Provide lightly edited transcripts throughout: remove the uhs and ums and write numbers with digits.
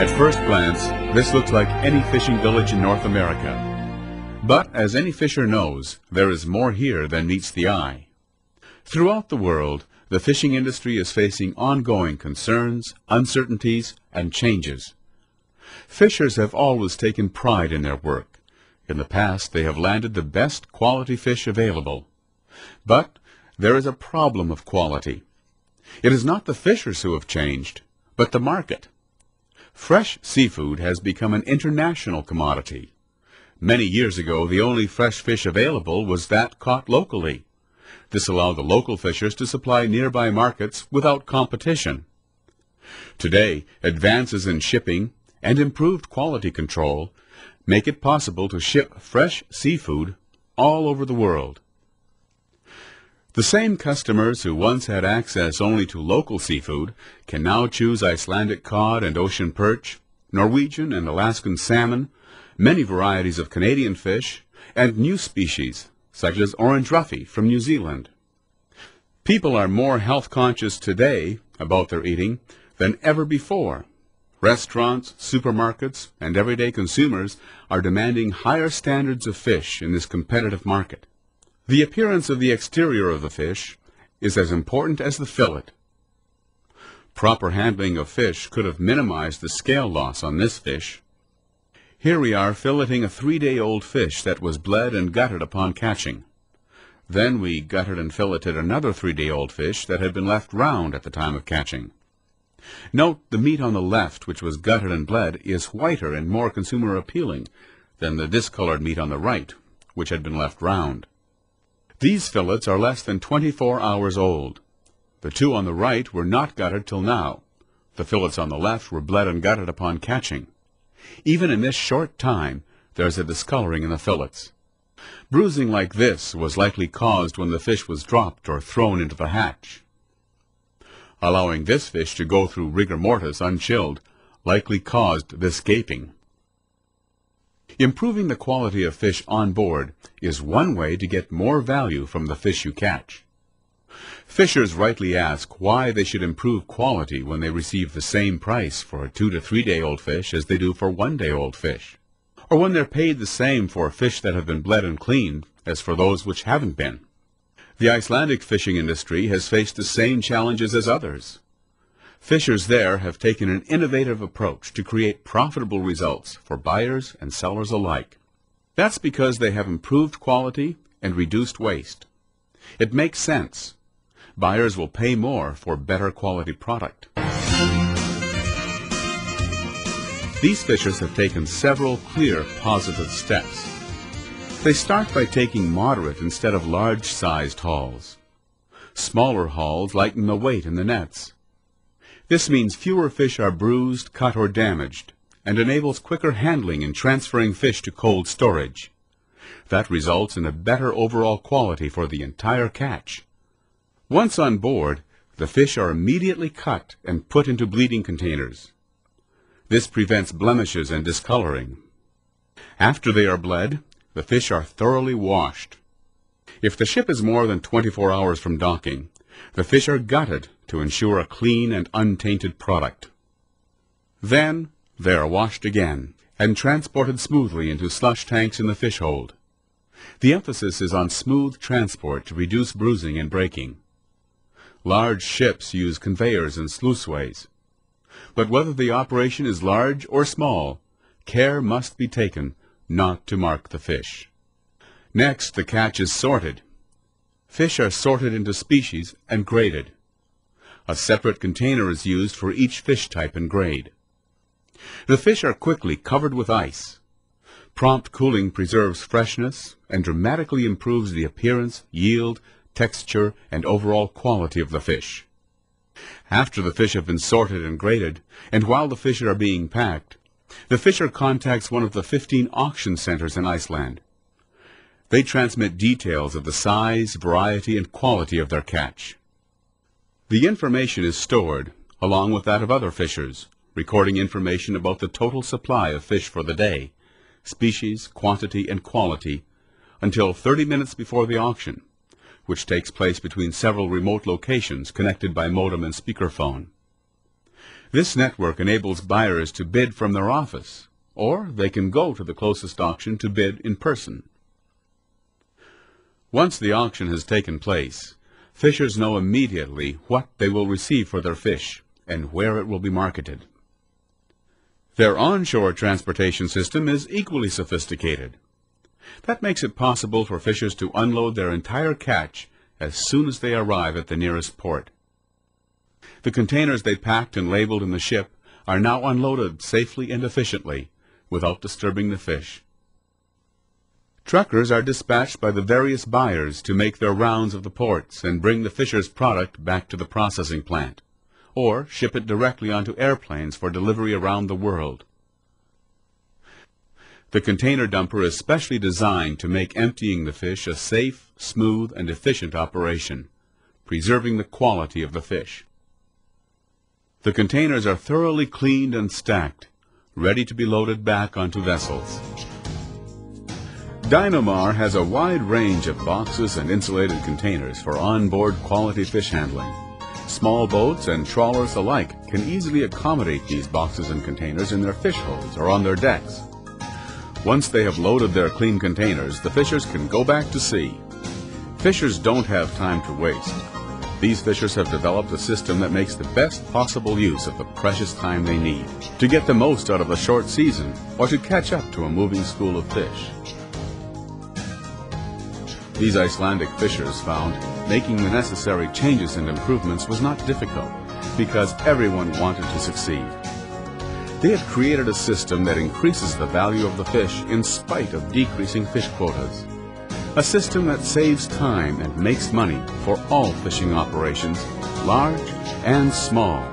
At first glance, this looks like any fishing village in North America. But as any fisher knows, there is more here than meets the eye. Throughout the world, the fishing industry is facing ongoing concerns, uncertainties, and changes. Fishers have always taken pride in their work. In the past, they have landed the best quality fish available. But there is a problem of quality. It is not the fishers who have changed, but the market. Fresh seafood has become an international commodity. Many years ago, the only fresh fish available was that caught locally. This allowed the local fishers to supply nearby markets without competition. Today, advances in shipping and improved quality control make it possible to ship fresh seafood all over the world. The same customers who once had access only to local seafood can now choose Icelandic cod and ocean perch, Norwegian and Alaskan salmon, many varieties of Canadian fish, and new species, such as orange roughy from New Zealand. People are more health conscious today about their eating than ever before. Restaurants, supermarkets, and everyday consumers are demanding higher standards of fish in this competitive market. The appearance of the exterior of the fish is as important as the fillet. Proper handling of fish could have minimized the scale loss on this fish. Here we are filleting a 3-day-old fish that was bled and gutted upon catching. Then we gutted and filleted another 3-day-old fish that had been left round at the time of catching. Note the meat on the left, which was gutted and bled, is whiter and more consumer appealing than the discolored meat on the right, which had been left round. These fillets are less than 24 hours old. The two on the right were not gutted till now. The fillets on the left were bled and gutted upon catching. Even in this short time, there is a discoloring in the fillets. Bruising like this was likely caused when the fish was dropped or thrown into the hatch. Allowing this fish to go through rigor mortis unchilled likely caused this gaping. Improving the quality of fish on board is one way to get more value from the fish you catch. Fishers rightly ask why they should improve quality when they receive the same price for a 2 to 3-day-old fish as they do for 1-day-old fish, or when they're paid the same for fish that have been bled and cleaned as for those which haven't been. The Icelandic fishing industry has faced the same challenges as others. Fishers there have taken an innovative approach to create profitable results for buyers and sellers alike. That's because they have improved quality and reduced waste. It makes sense. Buyers will pay more for better quality product. These fishers have taken several clear positive steps. They start by taking moderate instead of large-sized hauls. Smaller hauls lighten the weight in the nets. This means fewer fish are bruised, cut, or damaged, and enables quicker handling and transferring fish to cold storage. That results in a better overall quality for the entire catch. Once on board, the fish are immediately cut and put into bleeding containers. This prevents blemishes and discoloring. After they are bled, the fish are thoroughly washed. If the ship is more than 24 hours from docking, the fish are gutted to ensure a clean and untainted product. Then they are washed again and transported smoothly into slush tanks in the fish hold. The emphasis is on smooth transport to reduce bruising and breaking. Large ships use conveyors and sluiceways. But whether the operation is large or small, care must be taken not to mark the fish. Next, the catch is sorted. Fish are sorted into species and graded. A separate container is used for each fish type and grade. The fish are quickly covered with ice. Prompt cooling preserves freshness and dramatically improves the appearance, yield, texture, and overall quality of the fish. After the fish have been sorted and graded, and while the fish are being packed, the fisher contacts one of the 15 auction centers in Iceland. They transmit details of the size, variety, and quality of their catch. The information is stored, along with that of other fishers, recording information about the total supply of fish for the day, species, quantity, and quality, until 30 minutes before the auction, which takes place between several remote locations connected by modem and speakerphone. This network enables buyers to bid from their office, or they can go to the closest auction to bid in person. Once the auction has taken place, fishers know immediately what they will receive for their fish and where it will be marketed. Their onshore transportation system is equally sophisticated. That makes it possible for fishers to unload their entire catch as soon as they arrive at the nearest port. The containers they packed and labeled in the ship are now unloaded safely and efficiently without disturbing the fish. Truckers are dispatched by the various buyers to make their rounds of the ports and bring the fisher's product back to the processing plant, or ship it directly onto airplanes for delivery around the world. The container dumper is specially designed to make emptying the fish a safe, smooth, and efficient operation, preserving the quality of the fish. The containers are thoroughly cleaned and stacked, ready to be loaded back onto vessels. Dynamar has a wide range of boxes and insulated containers for onboard quality fish handling. Small boats and trawlers alike can easily accommodate these boxes and containers in their fish holds or on their decks. Once they have loaded their clean containers, the fishers can go back to sea. Fishers don't have time to waste. These fishers have developed a system that makes the best possible use of the precious time they need to get the most out of the short season or to catch up to a moving school of fish. These Icelandic fishers found making the necessary changes and improvements was not difficult because everyone wanted to succeed. They had created a system that increases the value of the fish in spite of decreasing fish quotas. A system that saves time and makes money for all fishing operations, large and small.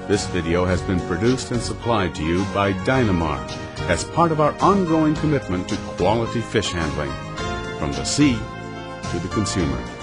This video has been produced and supplied to you by Dynamar as part of our ongoing commitment to quality fish handling, from the sea to the consumer.